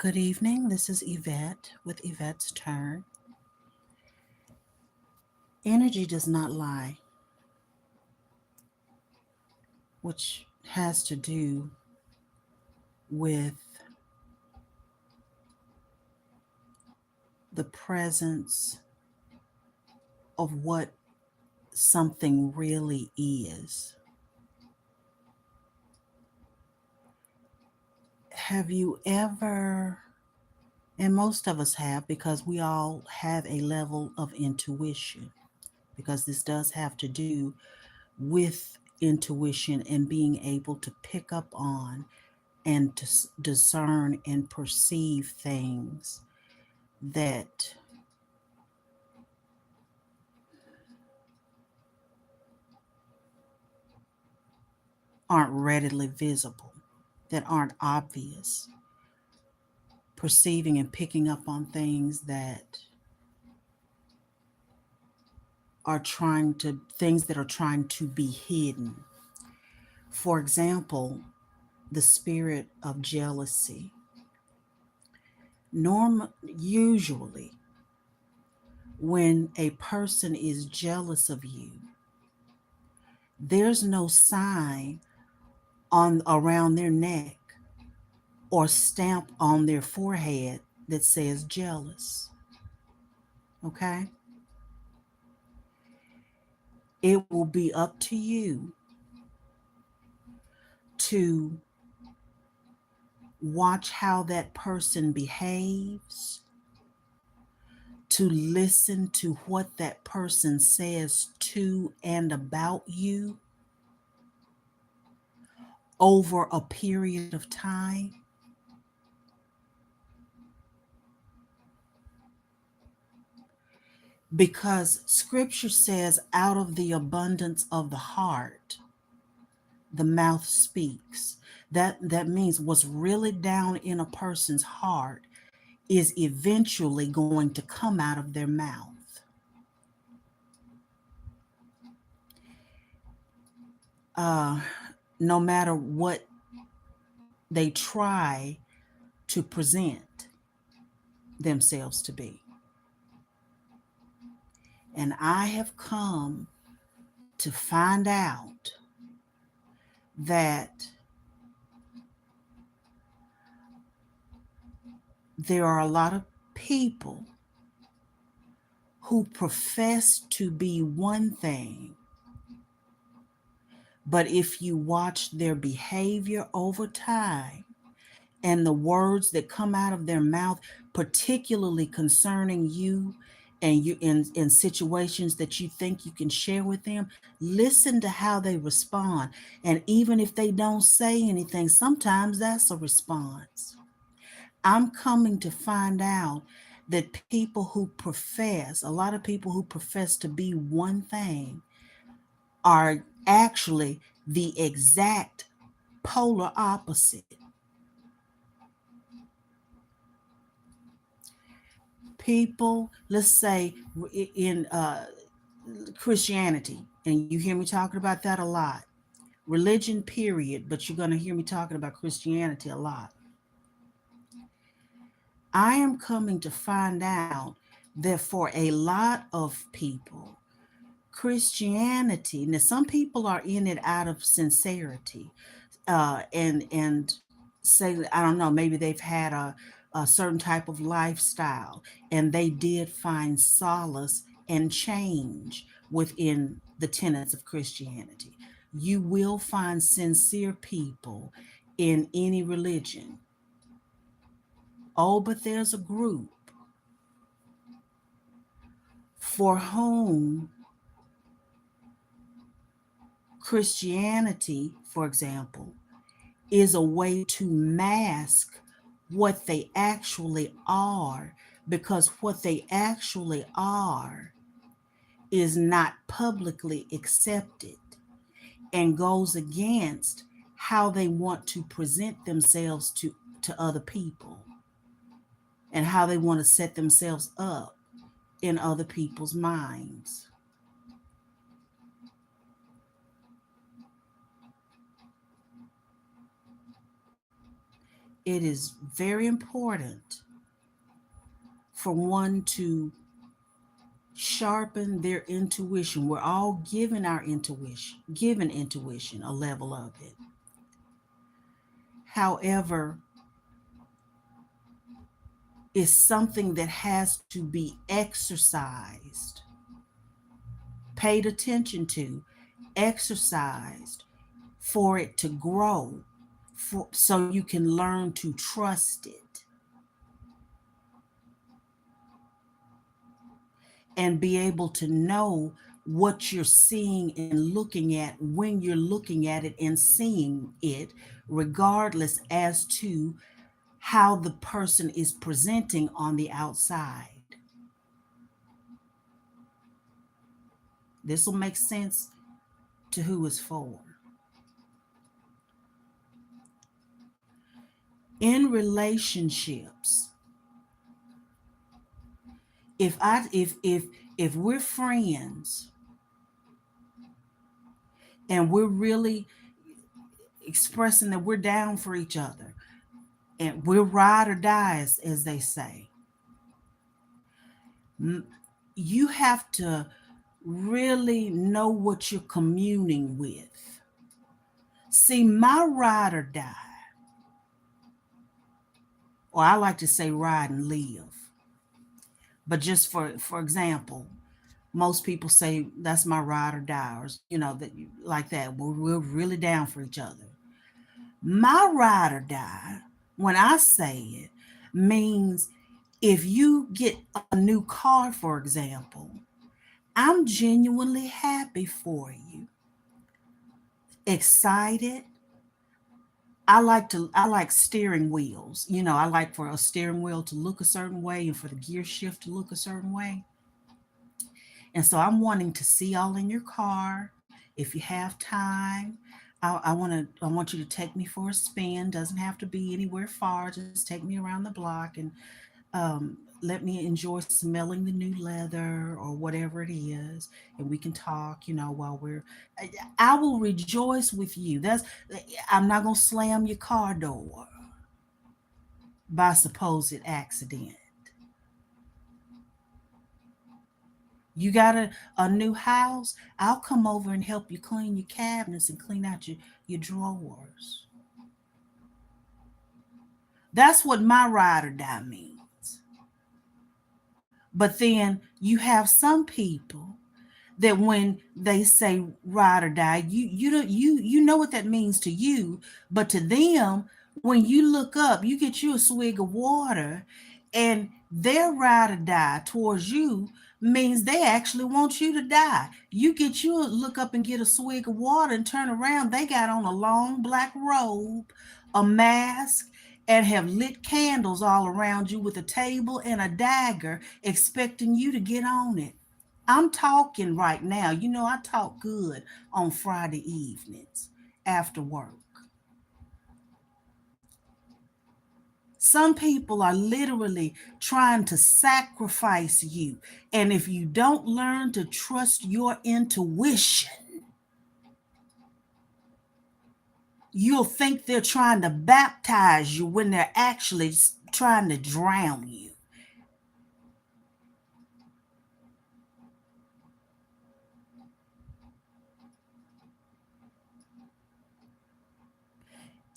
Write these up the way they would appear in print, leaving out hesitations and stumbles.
Good evening. This is Yvette with Yvette's Turn. Energy does not lie, which has to do with the presence of what something really is. Have you ever, and most of us have, because we all have a level of intuition, because this does have to do with intuition and being able to pick up on and to discern and perceive things that aren't readily visible, that aren't obvious, perceiving and picking up on things that are trying to be hidden. For example, the spirit of jealousy. Usually, when a person is jealous of you, there's no sign on around their neck or stamp on their forehead that says jealous. Okay? It will be up to you to watch how that person behaves, to listen to what that person says to and about you over a period of time. Because scripture says, out of the abundance of the heart, the mouth speaks. That means what's really down in a person's heart is eventually going to come out of their mouth. Uh, no matter what they try to present themselves to be. And I have come to find out that there are a lot of people who profess to be one thing, but if you watch their behavior over time and the words that come out of their mouth, particularly concerning you and you in situations that you think you can share with them, listen to how they respond. And even if they don't say anything, sometimes that's a response. I'm coming to find out that people who profess, a lot of people who profess to be one thing, are actually the exact polar opposite. People, let's say in Christianity, and you hear me talking about that a lot. Religion, period, but you're going to hear me talking about Christianity a lot. I am coming to find out that for a lot of people, Christianity, now some people are in it out of sincerity, and say, I don't know, maybe they've had a certain type of lifestyle and they did find solace and change within the tenets of Christianity. You will find sincere people in any religion. Oh, but there's a group for whom Christianity, for example, is a way to mask what they actually are, because what they actually are is not publicly accepted and goes against how they want to present themselves to other people and how they want to set themselves up in other people's minds. it is very important for one to sharpen their intuition. We're all given intuition, a level of it. However, it's something that has to be exercised, paid attention to, exercised for it to grow, so you can learn to trust it and be able to know what you're seeing and looking at when you're looking at it and seeing it, regardless as to how the person is presenting on the outside. This will make sense to who it's for. In relationships, if we're friends and we're really expressing that we're down for each other and we're ride or die, as they say, you have to really know what you're communing with. See, my ride or die, or I like to say ride and live, but just for example, most people say that's my ride or die, or that like that. We're really down for each other. My ride or die, when I say it, means if you get a new car, for example, I'm genuinely happy for you, excited. I like steering wheels. I like for a steering wheel to look a certain way and for the gear shift to look a certain way. And so I'm wanting to see all in your car. If you have time, I want you to take me for a spin. Doesn't have to be anywhere far. Just take me around the block and let me enjoy smelling the new leather or whatever it is, and we can talk. While I will rejoice with you. I'm not gonna slam your car door by supposed accident. You got a new house, I'll come over and help you clean your cabinets and clean out your drawers. That's what my ride or die means. But then you have some people that when they say ride or die, you know what that means to you, but to them, when you look up, you get you a swig of water, and their ride or die towards you means they actually want you to die. You look up and get a swig of water and turn around, they got on a long black robe, a mask, and have lit candles all around you with a table and a dagger, expecting you to get on it. I'm talking right now. I talk good on Friday evenings after work. Some people are literally trying to sacrifice you. And if you don't learn to trust your intuition, you'll think they're trying to baptize you when they're actually trying to drown you.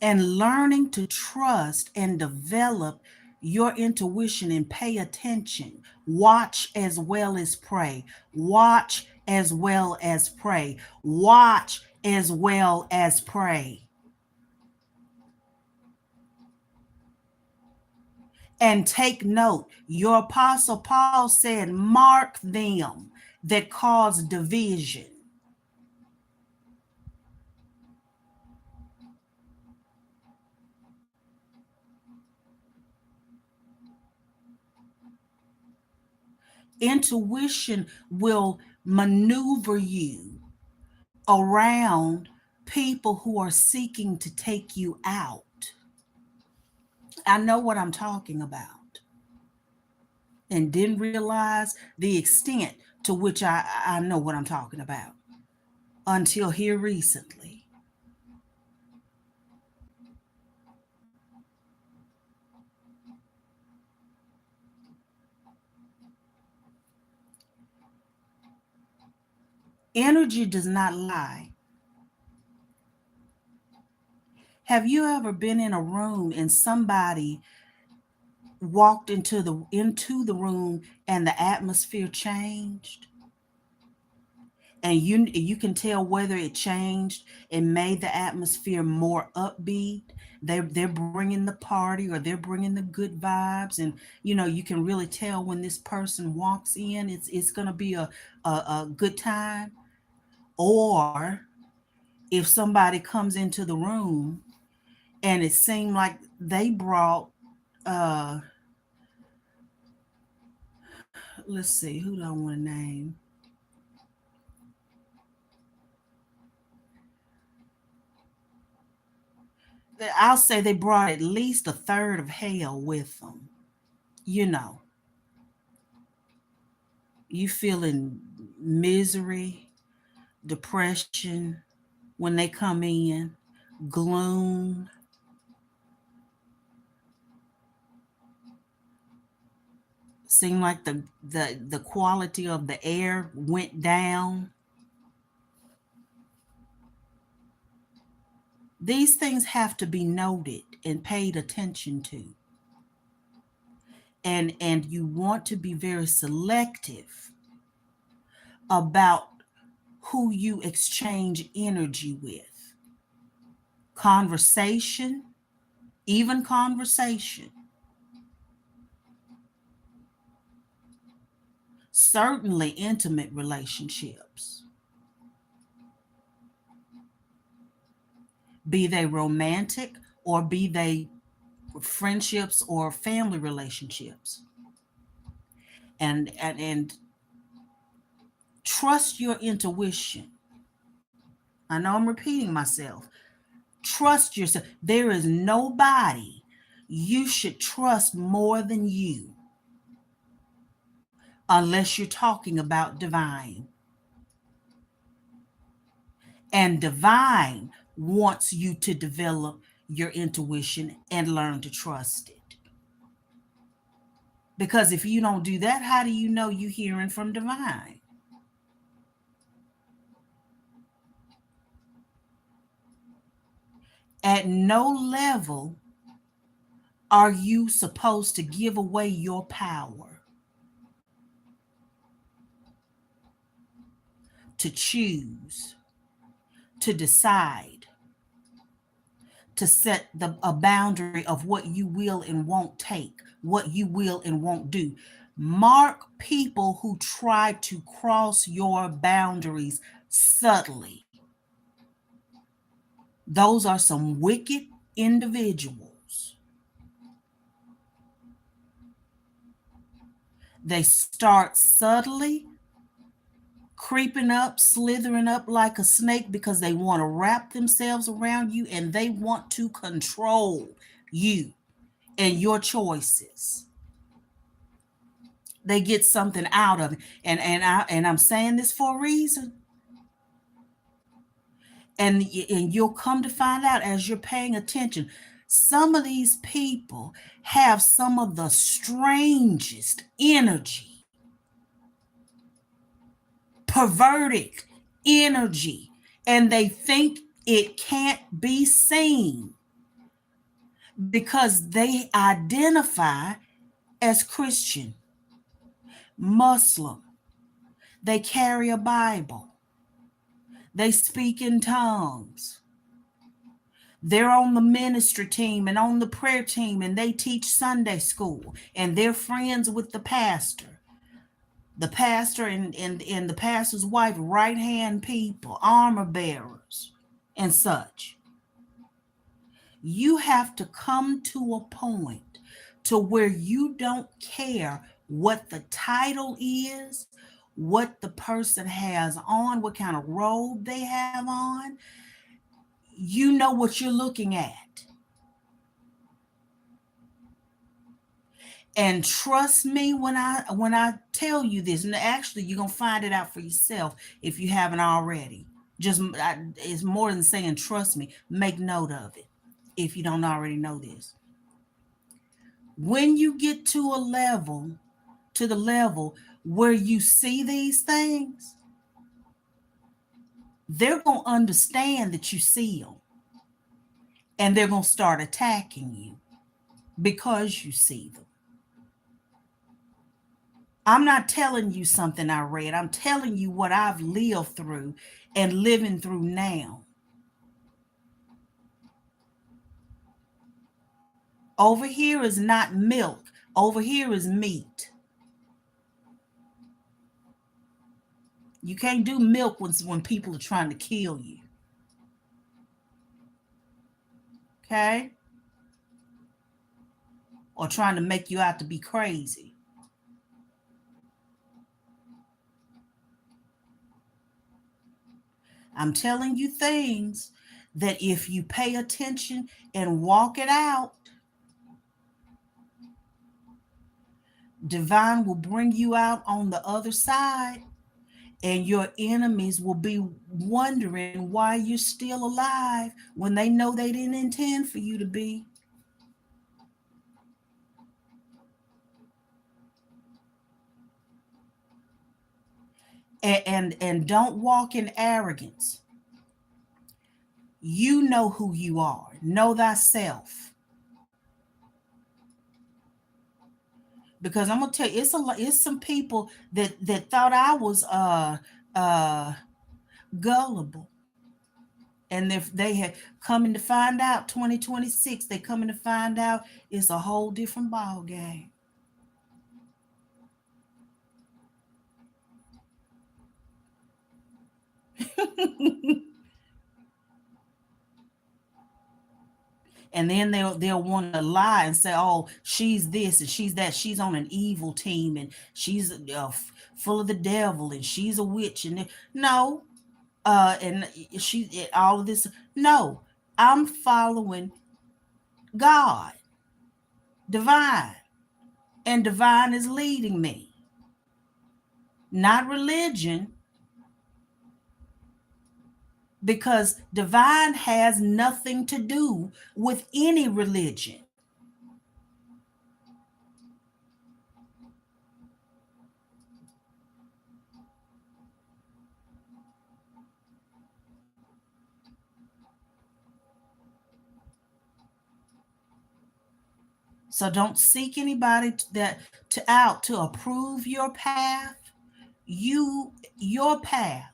And learning to trust and develop your intuition and pay attention. Watch as well as pray. Watch as well as pray. Watch as well as pray. And take note, your apostle Paul said, mark them that cause division. Intuition will maneuver you around people who are seeking to take you out. I know what I'm talking about, and didn't realize the extent to which I know what I'm talking about until here recently. Energy does not lie. Have you ever been in a room and somebody walked into the room and the atmosphere changed? And you can tell whether it changed and made the atmosphere more upbeat. They're bringing the party, or they're bringing the good vibes, and you can really tell when this person walks in, it's going to be a good time. Or if somebody comes into the room and it seemed like they brought, uh let's see, who do I want to name? I'll say they brought at least a third of hell with them. You know, you feeling misery, depression when they come in, gloom, seem like the quality of the air went down. These things have to be noted and paid attention to. And you want to be very selective about who you exchange energy with. Conversation, even conversation. Certainly intimate relationships, be they romantic or be they friendships or family relationships. And trust your intuition. I know I'm repeating myself. Trust yourself. There is nobody you should trust more than you, unless you're talking about divine. And divine wants you to develop your intuition and learn to trust it. Because if you don't do that, how do you know you're hearing from divine? At no level are you supposed to give away your power to choose, to decide, to set a boundary of what you will and won't take, what you will and won't do. Mark people who try to cross your boundaries subtly. Those are some wicked individuals. They start subtly creeping up, slithering up like a snake because they want to wrap themselves around you and they want to control you and your choices. They get something out of it. And I'm saying this for a reason. And you'll come to find out as you're paying attention, some of these people have some of the strangest energy, perverted energy, and they think it can't be seen because they identify as Christian, Muslim. They carry a Bible. They speak in tongues. They're on the ministry team and on the prayer team, and they teach Sunday school, and they're friends with the pastor. The pastor and the pastor's wife, right hand people, armor bearers, and such. You have to come to a point to where you don't care what the title is, what the person has on, what kind of robe they have on. You know what you're looking at. And trust me when I tell you this, and actually you're gonna find it out for yourself if you haven't already. It's more than saying trust me. Make note of it if you don't already know this. When you get to the level where you see these things, they're going to understand that you see them, and they're going to start attacking you because you see them. I'm not telling you something I read. I'm telling you what I've lived through and living through now. Over here is not milk. Over here is meat. You can't do milk when people are trying to kill you. Okay? Or trying to make you out to be crazy. I'm telling you things that if you pay attention and walk it out, divine will bring you out on the other side, and your enemies will be wondering why you're still alive when they know they didn't intend for you to be. And don't walk in arrogance. You know who you are. Know thyself. Because I'm gonna tell you, it's some people that thought I was gullible, and if they had coming to find out 2026, they coming to find out it's a whole different ball game. And then they'll want to lie and say, "Oh, she's this and she's that. She's on an evil team and she's full of the devil and she's a witch." And no, and she all of this. No, I'm following God, divine, and divine is leading me, not religion, because divine has nothing to do with any religion. So don't seek anybody to approve your path. Your path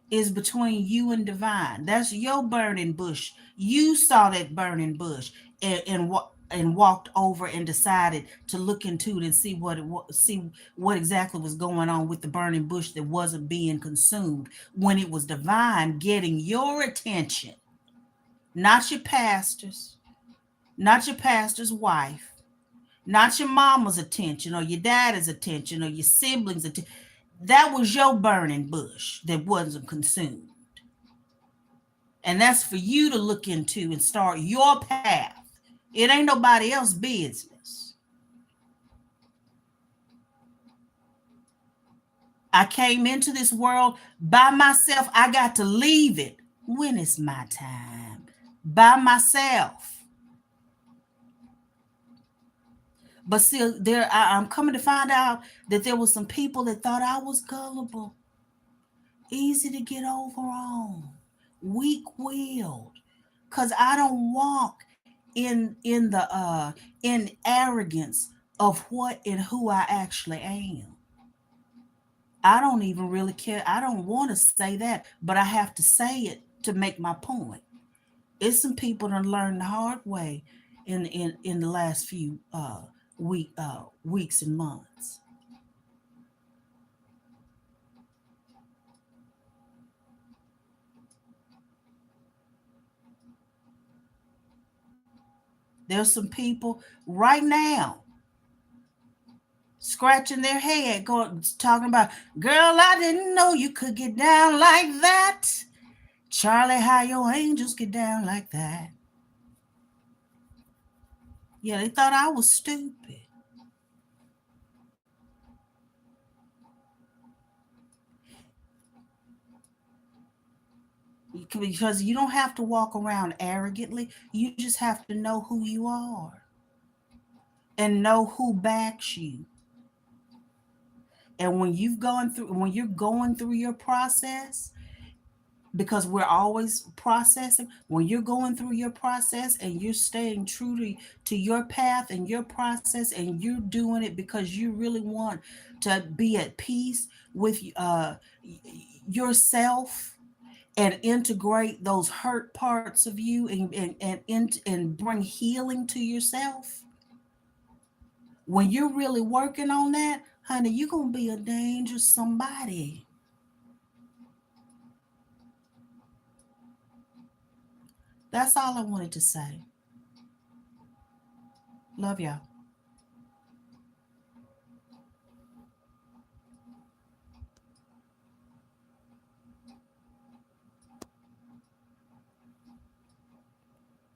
is between you and divine. That's your burning bush. You saw that burning bush and walked over and decided to look into it and see what exactly was going on with the burning bush that wasn't being consumed, when it was divine getting your attention, not your pastor's, not your pastor's wife, not your mama's attention or your daddy's attention or your siblings' attention. That was your burning bush that wasn't consumed. And that's for you to look into and start your path. It ain't nobody else's business. I came into this world by myself. I got to leave it when it's my time, by myself. But still, I'm coming to find out that there were some people that thought I was gullible, easy to get over on, weak-willed, because I don't walk in arrogance of what and who I actually am. I don't even really care. I don't want to say that, but I have to say it to make my point. It's some people that learned the hard way in the last few weeks and months. There's some people right now scratching their head, going talking about, "Girl, I didn't know you could get down like that. Charlie, how your angels get down like that." Yeah, they thought I was stupid. Because you don't have to walk around arrogantly. You just have to know who you are and know who backs you. And when you're going through your process, because we're always processing, when you're going through your process and you're staying true to your path and your process, and you're doing it because you really want to be at peace with yourself, and integrate those hurt parts of you, and bring healing to yourself. When you're really working on that, honey, you're gonna be a dangerous somebody. That's all I wanted to say. Love y'all.